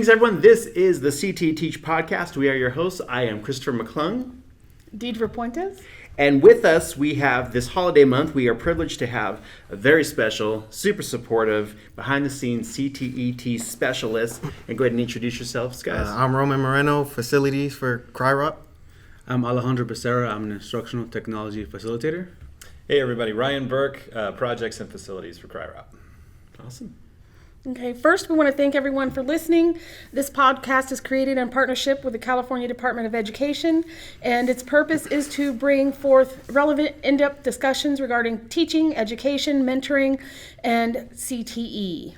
Greetings, everyone. This is the CTE TEACH Podcast. We are your hosts. I am Christopher McClung. Deidra Puentes. And with us, we have this holiday month. We are privileged to have a very special, super supportive, behind-the-scenes CTE TEACH specialist. And go ahead and introduce yourselves, guys. I'm Roman Moreno, facilities for CRYROP. I'm Alejandro Becerra. I'm an instructional technology facilitator. Hey everybody, Ryan Burke, projects and facilities for CRYROP. Awesome. Okay, first we want to thank everyone for listening. This podcast is created in partnership with the California Department of Education, and its purpose is to bring forth relevant, in-depth discussions regarding teaching, education, mentoring, and CTE.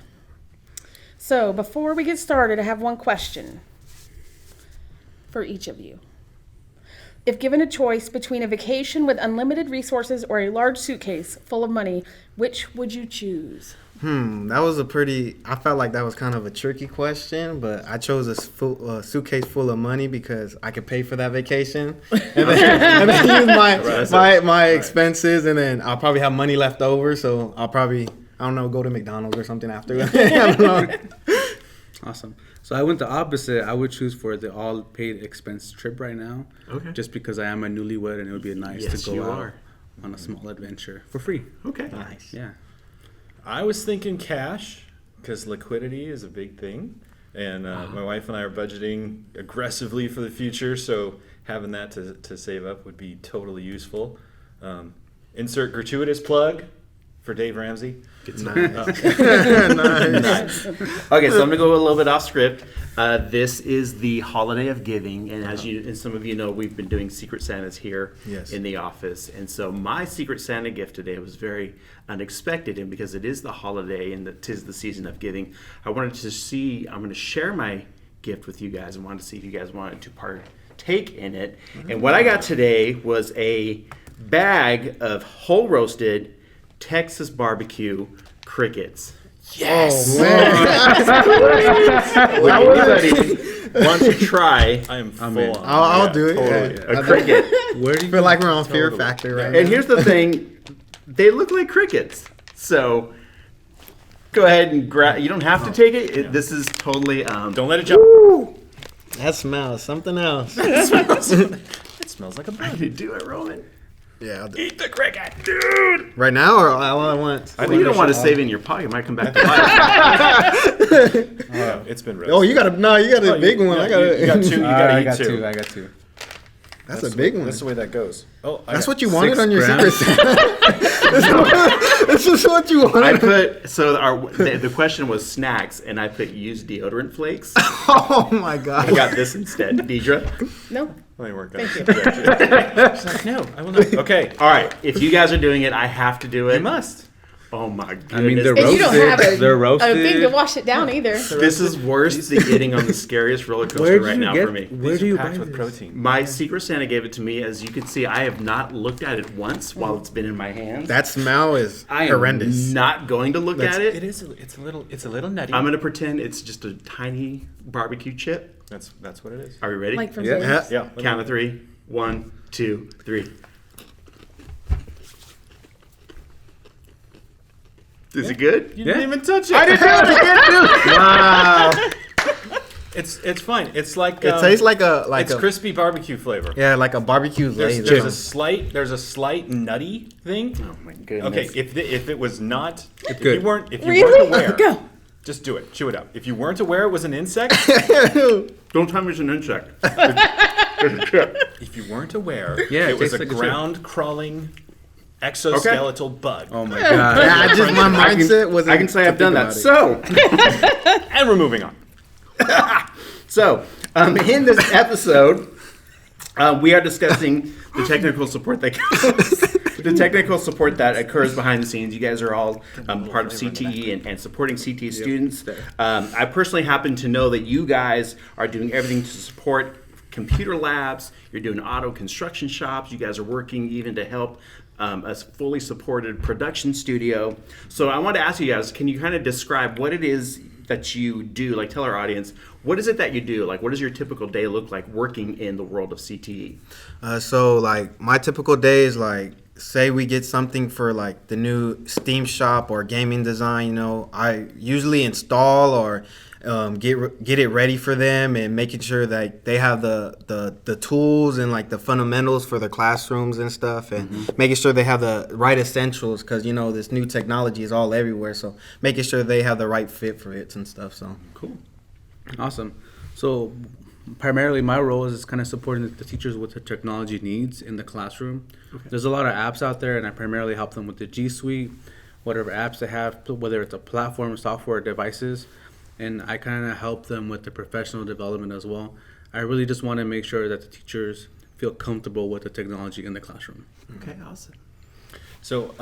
So before we get started, I have one question for each of you. If given a choice between a vacation with unlimited resources or a large suitcase full of money, which would you choose? That was I felt like that was kind of a tricky question, but I chose a suitcase full of money because I could pay for that vacation and then use my expenses, and then I'll probably have money left over, so I'll probably, go to McDonald's or something after. I don't know. Awesome. So I went the opposite. I would choose for the all-paid expense trip right now. Okay. Just because I am a newlywed and it would be nice to go out are. on a small adventure for free. Okay. Nice. Yeah. I was thinking cash, because liquidity is a big thing. And my wife and I are budgeting aggressively for the future, so having that to save up would be totally useful. Insert gratuitous plug for Dave Ramsey. Nice. Nice. Okay, so I'm going to go a little bit off script. This is the holiday of giving, and as some of you know, we've been doing Secret Santas here in the office. And so my Secret Santa gift today was very unexpected, and because it is the holiday and it is the season of giving, I'm going to share my gift with you guys and wanted to see if you guys wanted to partake in it. And what I got today was a bag of whole roasted Texas barbecue crickets. Yes! Oh, man. Would anybody want to try I'm full on. I'll do it. Totally. Yeah. a cricket? Where do you feel like we're on Fear Factor right now? And here's the thing, they look like crickets. So go ahead and grab. You don't have to take it. This is totally. Don't let it jump. Woo! That smells something else. It smells like a I bug. need to do it, Roman. Yeah, I'll do it. Eat the cricket, dude. Right now or all at once? Well, you don't want to save it in your pocket. It might come back to life. It's been roasted. Oh, you got a big one. Yeah, I got you got two. You gotta I eat got two. two. I got two. That's a big one. That's the way that goes. Oh, That's what you wanted 6 on your grams. Secret Santa. This is what you wanted. The question was snacks, and I put used deodorant flakes. Oh my god. I got this instead. Deidra? No. Let me work Thank you. She's like, no, I will not. Okay. All right. If you guys are doing it, I have to do it. You must. Oh my goodness. I mean, they're And you don't have roasted. They're a roasted. thing to wash it down either. This is worse than getting on the scariest roller coaster right now for me. Where These do are you packed buy with this? protein. My Secret Santa gave it to me. As you can see, I have not looked at it once while it's been in my hands. That smell is I am horrendous. not going to look at it. It's a little nutty. I'm going to pretend it's just a tiny barbecue chip. That's what it is. Are we ready? Like from Yeah. Yeah. Count of 3. 1, 2, 3. Is it good? You didn't even touch it. I didn't do it. Wow. It's fine. It's like It tastes like it's a crispy barbecue flavor. yeah, like a barbecue There's, layer. there's a slight nutty thing. Oh my goodness. Okay, if it was not, if good. you weren't Really? aware, Go. just do it. Chew it up. If you weren't aware it was an insect, Don't tell me it's an insect. if you weren't aware, Yeah, it it was tastes a like a chip. ground crawling exoskeletal bug. Oh my god. Yeah, just my mindset was. I can say I've done that. So, And we're moving on. in this episode, we are discussing the technical support that occurs behind the scenes. You guys are all part of CTE and supporting CTE students. I personally happen to know that you guys are doing everything to support computer labs. You're doing auto construction shops. You guys are working even to help a fully supported production studio. So I want to ask you guys, can you kind of describe what it is that you do? Like, tell our audience, what is it that you do? Like, what does your typical day look like working in the world of CTE? So like my typical day is like, say we get something for like the new Steam shop or gaming design, I usually install or get it ready for them, and making sure that they have the tools and like the fundamentals for their classrooms and stuff, and making sure they have the right essentials, because this new technology is all everywhere. So making sure they have the right fit for it and stuff. So cool, awesome. So primarily my role is kind of supporting the teachers with the technology needs in the classroom. There's a lot of apps out there, and I primarily help them with the G Suite, whatever apps they have, whether it's a platform, software, or devices, and I kind of help them with the professional development as well. I really just want to make sure that the teachers feel comfortable with the technology in the classroom. Okay, awesome. So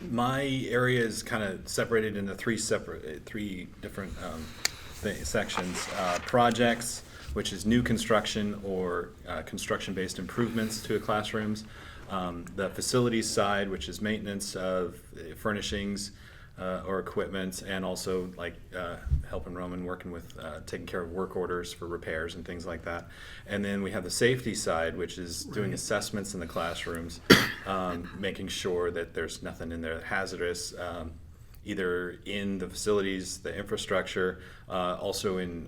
my area is kind of separated into three different sections. Projects, which is new construction or construction-based improvements to classrooms. The facilities side, which is maintenance of furnishings or equipment, and also like helping Roman working with taking care of work orders for repairs and things like that. And then we have the safety side, which is doing assessments in the classrooms, making sure that there's nothing in there hazardous, either in the facilities, the infrastructure, also in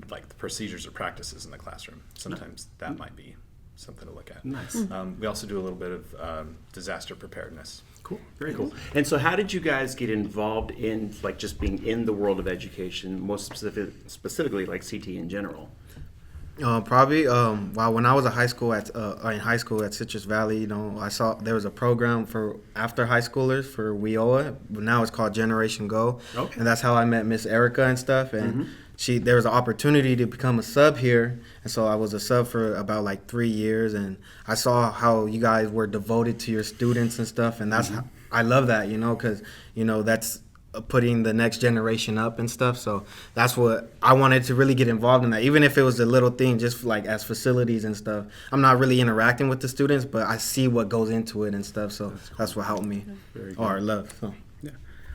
like the procedures or practices in the classroom. Sometimes that might be something to look at. Nice. We also do a little bit of disaster preparedness. Cool, very cool. And so how did you guys get involved in like just being in the world of education, most specifically like CTE in general? Probably when I was in high school at Citrus Valley, I saw there was a program for after high schoolers for WIOA, but now it's called Generation Go. Okay. And that's how I met Miss Erica and stuff, and there was an opportunity to become a sub here, and so I was a sub for about like 3 years, and I saw how you guys were devoted to your students and stuff, and that's how, I love that, because that's putting the next generation up and stuff. So that's what I wanted to really get involved in, that even if it was a little thing, just like as facilities and stuff. I'm not really interacting with the students, but I see what goes into it and stuff, so that's what helped me or love. So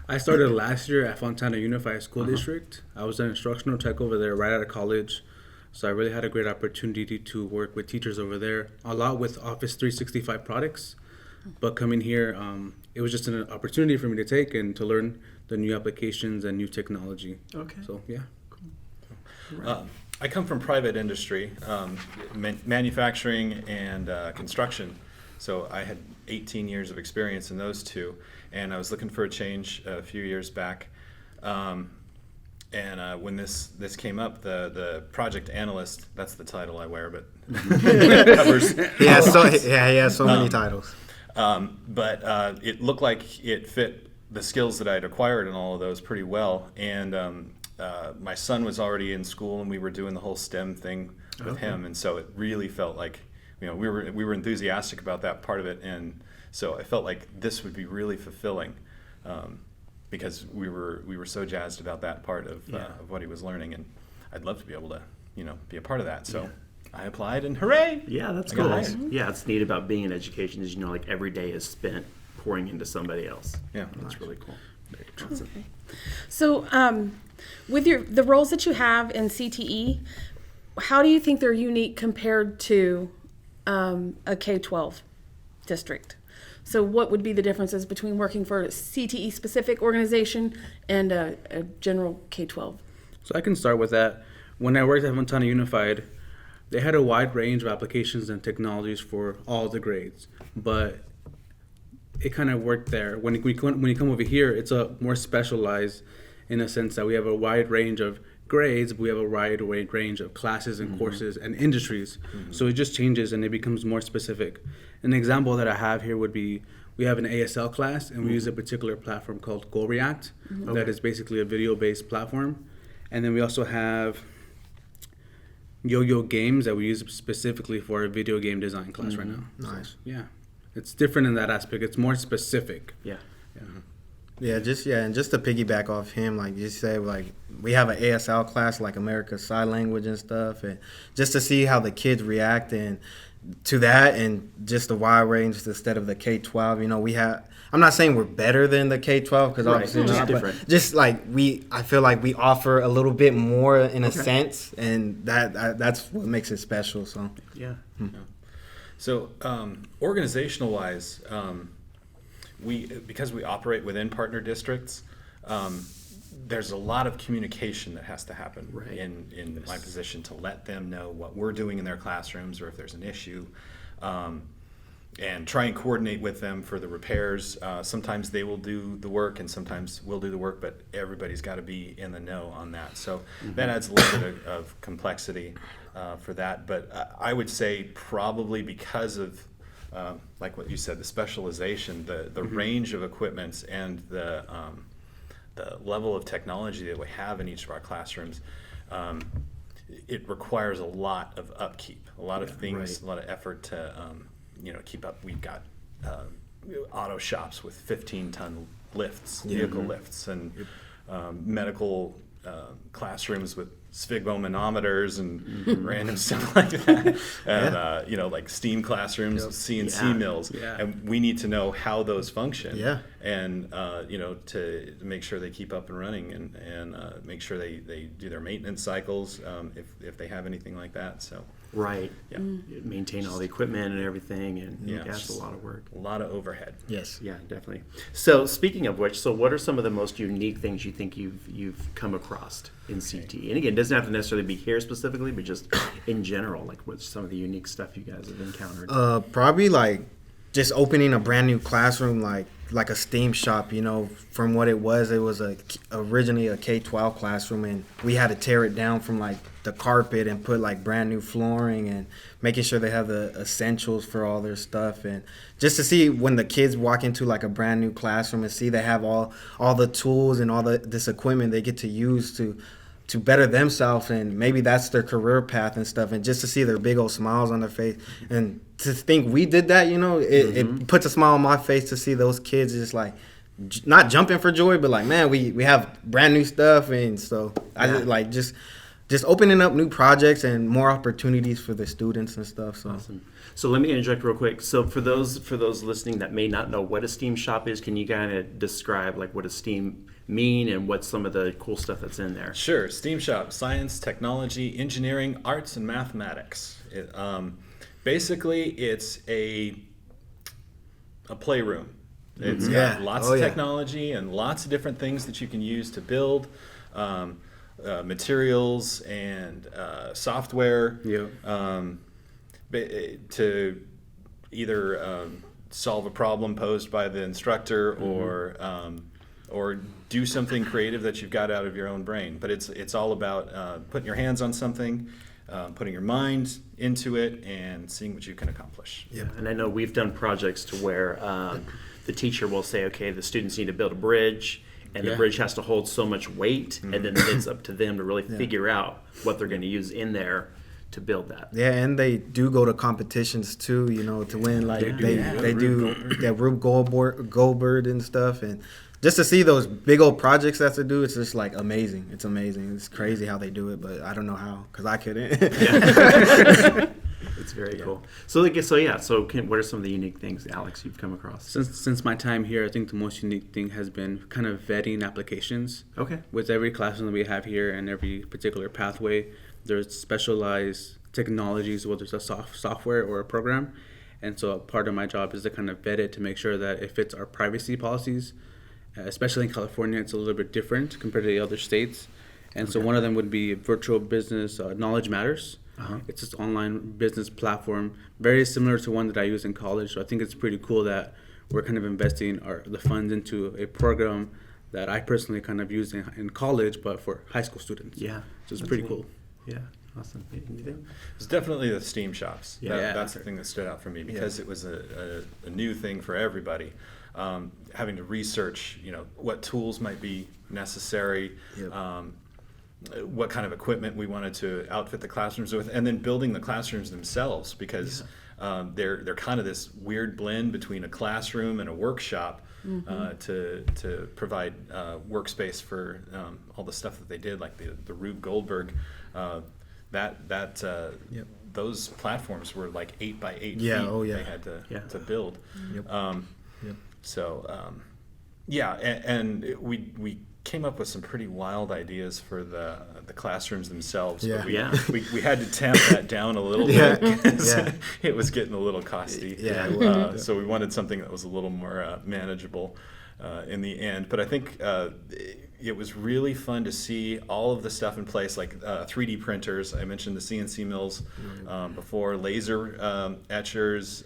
I started last year at Fontana Unified School District. I was an instructional tech over there right out of college. So I really had a great opportunity to work with teachers over there, a lot with Office 365 products. But coming here, it was just an opportunity for me to take and to learn the new applications and new technology. Okay. So, yeah. Cool. Right. I come from private industry, manufacturing and construction. So I had 18 years of experience in those two, and I was looking for a change a few years back. And when this came up, the project analyst, that's the title I wear, but covers. So many titles. But it looked like it fit the skills that I'd acquired in all of those pretty well. And my son was already in school, and we were doing the whole STEM thing with him, and so it really felt like we were enthusiastic about that part of it, and so I felt like this would be really fulfilling, because we were so jazzed about that part of what he was learning, and I'd love to be able to be a part of that. So I applied, and hooray! Yeah, that's cool. Yeah, it's neat about being in education is like every day is spent pouring into somebody else. Yeah, that's really cool. Okay. So with the roles that you have in CTE, how do you think they're unique compared to a K-12 district? So what would be the differences between working for a CTE specific organization and a general K-12? So I can start with that. When I worked at Fontana Unified, they had a wide range of applications and technologies for all the grades, but it kind of worked there. When you come over here, it's a more specialized in a sense that we have a wide range of grades, but we have a wide range of classes and courses and industries. So it just changes and it becomes more specific. An example that I have here would be, we have an ASL class, and we use a particular platform called GoReact that is basically a video-based platform. And then we also have Yo-Yo Games that we use specifically for a video game design class right now. Nice. So, yeah. It's different in that aspect. It's more specific. Yeah. And just to piggyback off him, like you say, like we have an ASL class, like America's Sign Language and stuff, and just to see how the kids react and to that, and just the wide range instead of the K-12. We have. I'm not saying we're better than the K-12 because obviously not, but just like I feel like we offer a little bit more in a sense, and that's what makes it special. So So organizational wise. Because we operate within partner districts, there's a lot of communication that has to happen in my position to let them know what we're doing in their classrooms or if there's an issue, and try and coordinate with them for the repairs. Sometimes they will do the work and sometimes we'll do the work, but everybody's got to be in the know on that. So that adds a little bit of complexity for that. But I would say probably because of like what you said, the specialization, the range of equipments, and the level of technology that we have in each of our classrooms, it requires a lot of upkeep, a lot of things, a lot of effort to keep up. We've got auto shops with 15-ton lifts, vehicle lifts, and medical classrooms with sphygmomanometers and random stuff like that, and like steam classrooms with CNC mills, and we need to know how those function, and to make sure they keep up and running, and make sure they do their maintenance cycles if they have anything like that. So maintain all the equipment and everything, and that's a lot of work, a lot of overhead. Definitely. So speaking of which, what are some of the most unique things you think you've come across in CTE? And again, it doesn't have to necessarily be here specifically, but just in general, like what's some of the unique stuff you guys have encountered? Probably like just opening a brand new classroom, like a STEAM shop. From what it was originally a K-12 classroom, and we had to tear it down from like the carpet and put like brand new flooring and making sure they have the essentials for all their stuff. And just to see when the kids walk into like a brand new classroom and see they have all the tools and all this equipment they get to use to better themselves, and maybe that's their career path and stuff, and just to see their big old smiles on their face, and to think we did that, it puts a smile on my face to see those kids just like not jumping for joy, but like, man, we have brand new stuff. And so I just opening up new projects and more opportunities for the students and stuff. So awesome. So let me interject real quick. So for those listening that may not know what a STEAM shop is, can you kind of describe like what a STEAM mean and what's some of the cool stuff that's in there? Sure. STEAM shop: science, technology, engineering, arts, and mathematics. Basically, it's a playroom. It's got lots of technology and lots of different things that you can use to build. Materials and software to either solve a problem posed by the instructor or do something creative that you've got out of your own brain. But it's all about putting your hands on something, putting your mind into it, and seeing what you can accomplish. And I know we've done projects to where the teacher will say, okay, the students need to build a bridge, and the bridge has to hold so much weight, and then it's up to them to really figure out what they're going to use in there to build that. And they do go to competitions too, to win. Like they do Rube Goldberg and stuff, and just to see those big old projects that they do, it's just like amazing. It's amazing. It's crazy how they do it, but I don't know how, because I couldn't. It's very cool. So what are some of the unique things, Alex, you've come across? Since my time here, I think the most unique thing has been kind of vetting applications. Okay. With every classroom that we have here and every particular pathway, there's specialized technologies, whether it's a software or a program. And so part of my job is to kind of vet it to make sure that it fits our privacy policies. Especially in California, it's a little bit different compared to the other states. And so one of them would be virtual business Knowledge Matters. It's this online business platform, very similar to one that I use in college. So I think it's pretty cool that we're kind of investing the funds into a program that I personally kind of use in college, but for high school students. So it's pretty cool. Yeah, awesome. Anything? It's definitely the STEAM shops. That's the thing that stood out for me, because it was a new thing for everybody. Having to research, what tools might be necessary, what kind of equipment we wanted to outfit the classrooms with, and then building the classrooms themselves, because they're kind of this weird blend between a classroom and a workshop to provide workspace for all the stuff that they did, like the Rube Goldberg. Those platforms were like 8 by 8 feet. They had to build. And we came up with some pretty wild ideas for the classrooms themselves. But we had to tamp that down a little bit, because it was getting a little costly. So we wanted something that was a little more manageable. in the end. But I think it was really fun to see all of the stuff in place, like 3D printers. I mentioned the CNC mills before, laser etchers,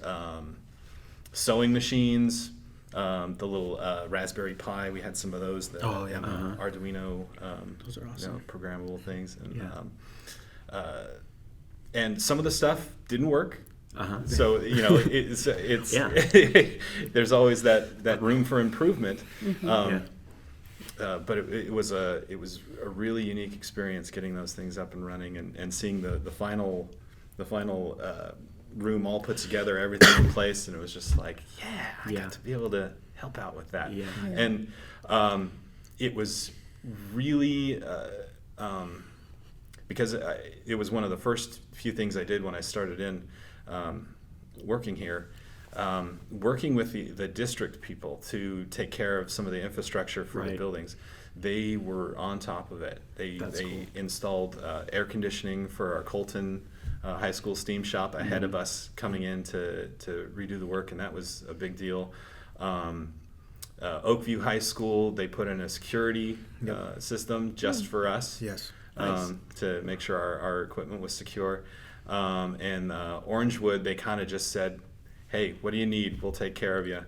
sewing machines, the little Raspberry Pi. We had some of those. Arduino, those are awesome. Programmable things. And some of the stuff didn't work. So it's there's always that room for improvement. But it was a really unique experience getting those things up and running and seeing the final room all put together, everything in place, and it was just like, I got to be able to help out with that. And it was really because it was one of the first few things I did when I started in working here. Working with the district people to take care of some of the infrastructure for the buildings. They were on top of it. They installed air conditioning for our Colton High School steam shop ahead of us coming in to redo the work, and that was a big deal. Oakview High School, they put in a security system just for us. Yes. To make sure our equipment was secure. And Orangewood, they kind of just said, hey, what do you need? We'll take care of you.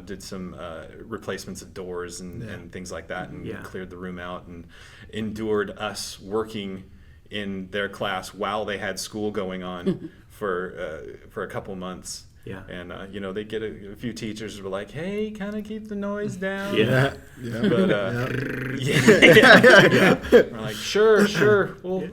Did some replacements of doors and things like that, and cleared the room out, and endured us working in their class while they had school going on for a couple months. And they get a few teachers were like, hey, kind of keep the noise down. But we're like, sure, well,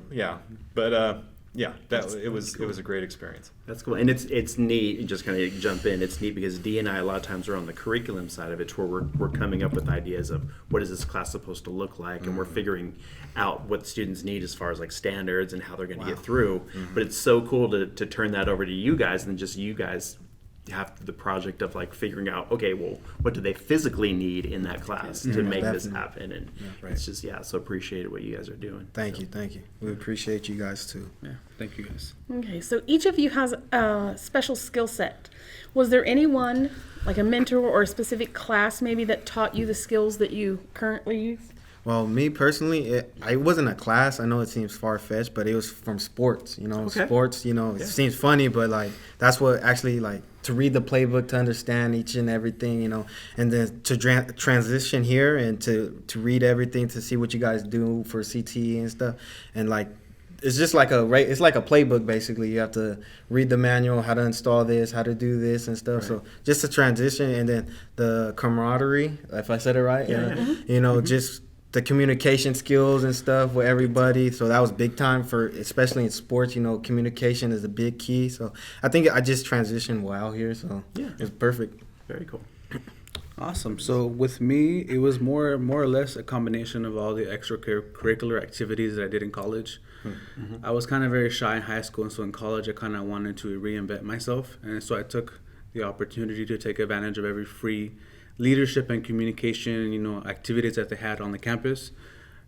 But it was a great experience. That's cool, and it's neat. Just kind of jump in. It's neat because Dee and I a lot of times are on the curriculum side of it, where we're coming up with ideas of what is this class supposed to look like, and we're figuring out what students need as far as like standards and how they're going to get through. But it's so cool to turn that over to you guys, and just you guys have the project of like figuring out, okay, well, what do they physically need in that class to make this happen? And it's just so appreciate what you guys are doing. Thank you. We appreciate you guys too. Thank you guys. Okay, so each of you has a special skill set. Was there anyone, like a mentor or a specific class maybe, that taught you the skills that you currently use? Well, me personally, it wasn't a class. I know it seems far-fetched, but it was from sports. Sports, it seems funny, but like that's what actually, like, to read the playbook, to understand each and everything, and then to transition here and to read everything, to see what you guys do for CTE and stuff. And like, it's just like it's like a playbook basically. You have to read the manual, how to install this, how to do this and stuff. So just a transition, and then the camaraderie, if I said it right, just the communication skills and stuff with everybody. So that was big time especially in sports, communication is a big key. So I think I just transitioned well here. So it's perfect. Very cool. Awesome. So with me, it was more or less a combination of all the extracurricular activities that I did in college. I was kind of very shy in high school, and so in college I kind of wanted to reinvent myself. And so I took the opportunity to take advantage of every free leadership and communication, activities that they had on the campus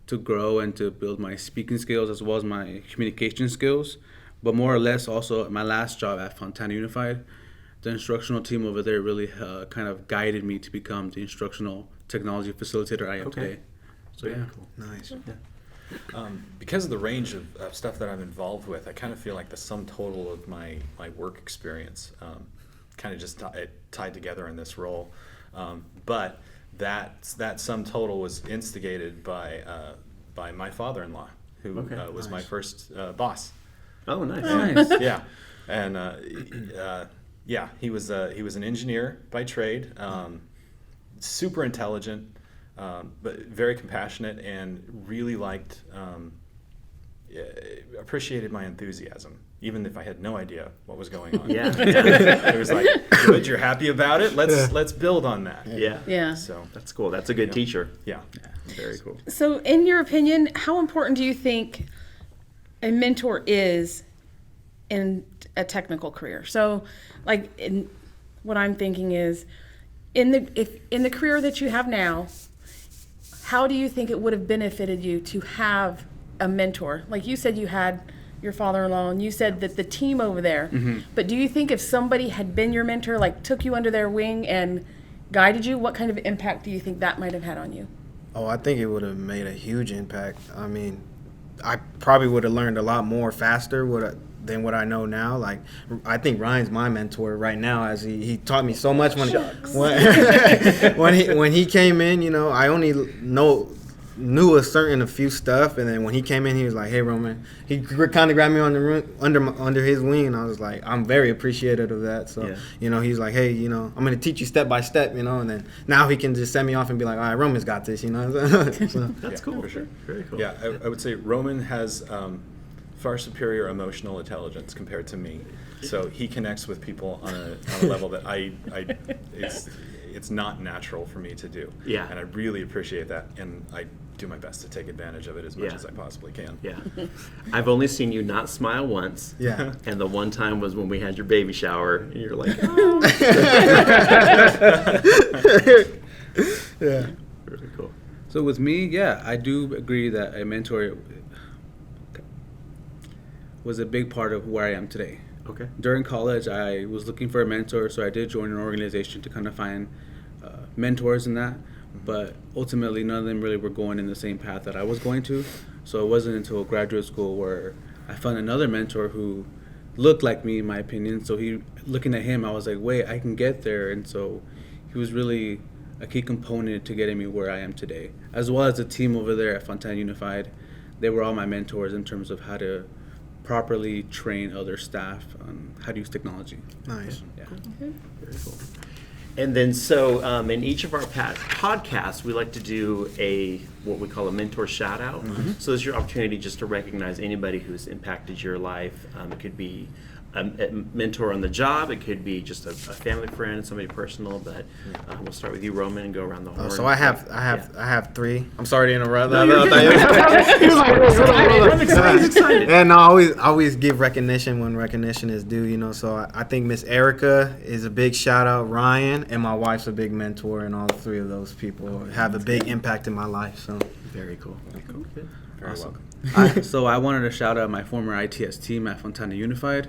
to grow and to build my speaking skills as well as my communication skills. But more or less also at my last job at Fontana Unified, the instructional team over there really kind of guided me to become the instructional technology facilitator I am today. So cool. Nice. Because of the range of stuff that I'm involved with, I kind of feel like the sum total of my work experience kind of just tied together in this role. But that sum total was instigated by my father-in-law, who was my first boss. Oh, nice. And he was an engineer by trade, super intelligent, but very compassionate, and really appreciated my enthusiasm, even if I had no idea what was going on. It was like, good, you're happy about it. Let's build on that. So that's cool. That's a good teacher. Very cool. So in your opinion, how important do you think a mentor is in a technical career? So like, what I'm thinking is, in the career that you have now, how do you think it would have benefited you to have a mentor? Like you said, you had your father-in-law, and you said that the team over there. But do you think if somebody had been your mentor, like took you under their wing and guided you? What kind of impact do you think that might have had on you? Oh, I think it would have made a huge impact. I mean, I probably would have learned a lot more faster than what I know now. Like, I think Ryan's my mentor right now, as he taught me so much when he came in. You know, I only knew a few stuff, and then when he came in, he was like, "Hey, Roman," he kind of grabbed me on the under his wing, and I was like, I'm very appreciative of that. So you know, he's like, "Hey, you know, I'm gonna teach you step by step," you know, and then now he can just send me off and be like, "All right, Roman's got this," you know. So that's cool. For sure. Very cool. Yeah, I would say Roman has far superior emotional intelligence compared to me. So he connects with people on a level that it's not natural for me to do. Yeah. And I really appreciate that, and I do my best to take advantage of it as much as I possibly can. Yeah. I've only seen you not smile once. Yeah. And the one time was when we had your baby shower, and you're like, oh. Yeah. Very cool. So with me, I do agree that a mentor was a big part of where I am today. Okay. During college, I was looking for a mentor, so I did join an organization to kind of find mentors in that. But ultimately, none of them really were going in the same path that I was going to. So it wasn't until graduate school where I found another mentor who looked like me, in my opinion. So looking at him, I was like, wait, I can get there. And so he was really a key component to getting me where I am today, as well as the team over there at Fontana Unified. They were all my mentors in terms of how to properly train other staff on how to use technology. Nice. Yeah. Very cool. And then so in each of our podcasts, we like to do what we call a mentor shout out. Mm-hmm. So this is your opportunity just to recognize anybody who's impacted your life. It could be a mentor on the job. It could be just a family friend, somebody personal. But we'll start with you, Roman, and go around the horn. So I have 3. I'm sorry to interrupt. I'm excited. He's excited. And I always give recognition when recognition is due. You know, so I think Miss Erica is a big shout out. Ryan and my wife's a big mentor, and all 3 of those people have a big impact in my life. So very cool. Very cool. Good. Very welcome. So I wanted to shout out my former ITS team at Fontana Unified.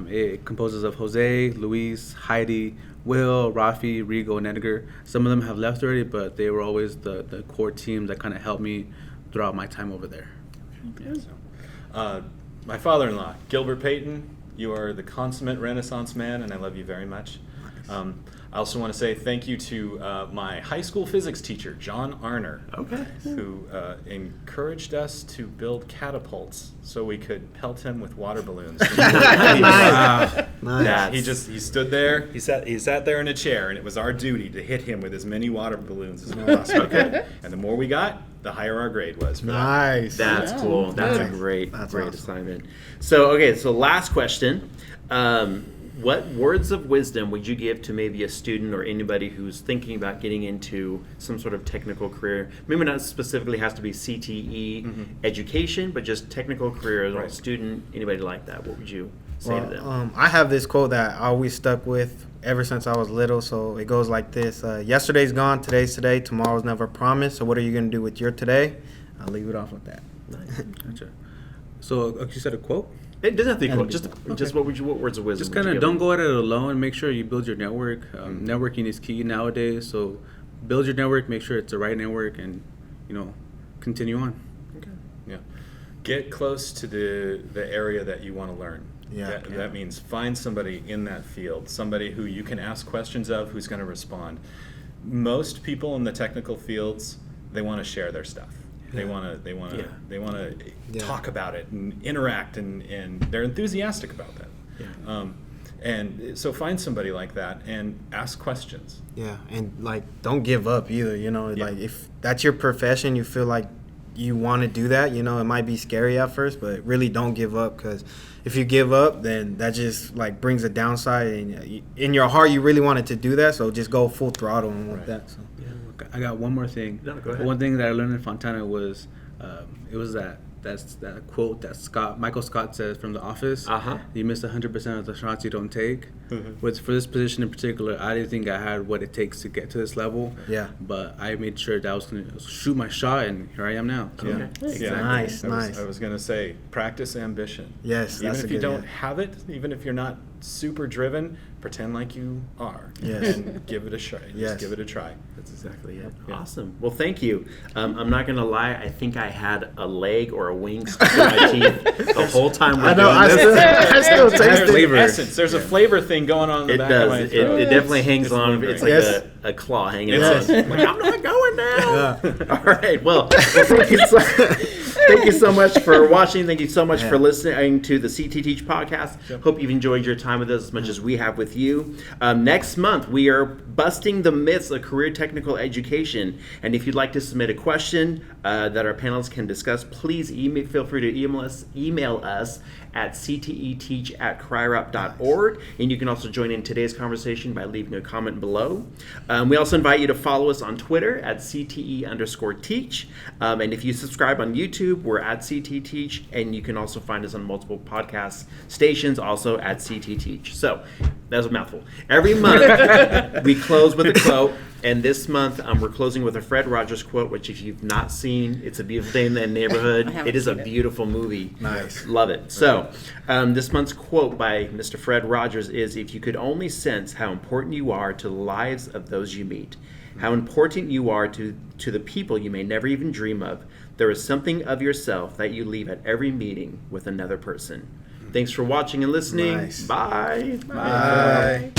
It composes of Jose, Luis, Heidi, Will, Rafi, Rigo, and Edgar. Some of them have left already, but they were always the core team that kind of helped me throughout my time over there. My father-in-law, Gilbert Payton, you are the consummate Renaissance man, and I love you very much. I also want to say thank you to my high school physics teacher, John Arner, who encouraged us to build catapults so we could pelt him with water balloons. Nice. Yeah, he stood there. He sat there in a chair, and it was our duty to hit him with as many water balloons as we possibly could. And the more we got, the higher our grade was. For nice. That's cool. That's a great awesome. assignment. So last question. What words of wisdom would you give to maybe a student or anybody who's thinking about getting into some sort of technical career? Maybe not specifically has to be CTE education, but just technical career, or a student, anybody like that. What would you say to them? I have this quote that I always stuck with ever since I was little. So it goes like this: yesterday's gone, today's today, tomorrow's never promised. So what are you going to do with your today? I'll leave it off with that. Nice. Gotcha. So you said a quote? It doesn't have to be quote. Just what words of wisdom? Just kind of don't go at it alone. Make sure you build your network. Networking is key nowadays. So build your network. Make sure it's the right network, and continue on. Okay. Yeah. Get close to the area that you want to learn. Yeah. That means find somebody in that field, somebody who you can ask questions of, who's going to respond. Most people in the technical fields, they want to share their stuff. They want to talk about it and interact, and they're enthusiastic about that. Yeah. And so find somebody like that and ask questions. Yeah, and don't give up either. Like if that's your profession, you feel like you want to do that. It might be scary at first, but really don't give up, because if you give up, then that just brings a downside. And in your heart, you really wanted to do that, so just go full throttle with that. So. I got one more thing. No, go ahead. One thing that I learned in Fontana was it was that That's that quote that Michael Scott says from The Office. You miss 100% of the shots you don't take. For this position in particular, I didn't think I had what it takes to get to this level. Yeah. But I made sure that I was going to shoot my shot, and here I am now. So. Yeah. Exactly. Nice. I was going to say, practice ambition. Yes, even that's if a you good don't one. have it, even if you're not super driven, pretend like you are. Yes. And give it a try. Yes. Just give it a try. That's exactly it. Yeah. Awesome. Well, thank you. I'm not going to lie. I think I had a leg or a wing stuck in my teeth the whole time we're doing this. I still taste There's it. flavor. Essence. There's a flavor thing going on in the It back of my does. throat. It definitely hangs It's on. lingering. It's like Yes. a claw hanging Yes. on. Like, I'm not going now. Yeah. All right. Well, thank you so much for watching. Thank you so much for listening to the CTE Teach podcast. Hope you've enjoyed your time with us as much as we have with you. Next month, we are busting the myths of career technical education. And if you'd like to submit a question that our panelists can discuss, please feel free to email us at cteteach@cryrap.org. And you can also join in today's conversation by leaving a comment below. We also invite you to follow us on Twitter at CTE_teach. And if you subscribe on YouTube, we're at CTE Teach. And you can also find us on multiple podcast stations, also at CTE Teach. So that was a mouthful. Every month, we close with a quote. And this month, we're closing with a Fred Rogers quote, which if you've not seen, It's a Beautiful Day in the Neighborhood. It is a beautiful movie. Nice. Love it. So this month's quote by Mr. Fred Rogers is, if you could only sense how important you are to the lives of those you meet, how important you are to the people you may never even dream of, there is something of yourself that you leave at every meeting with another person. Thanks for watching and listening. Nice. Bye. Bye.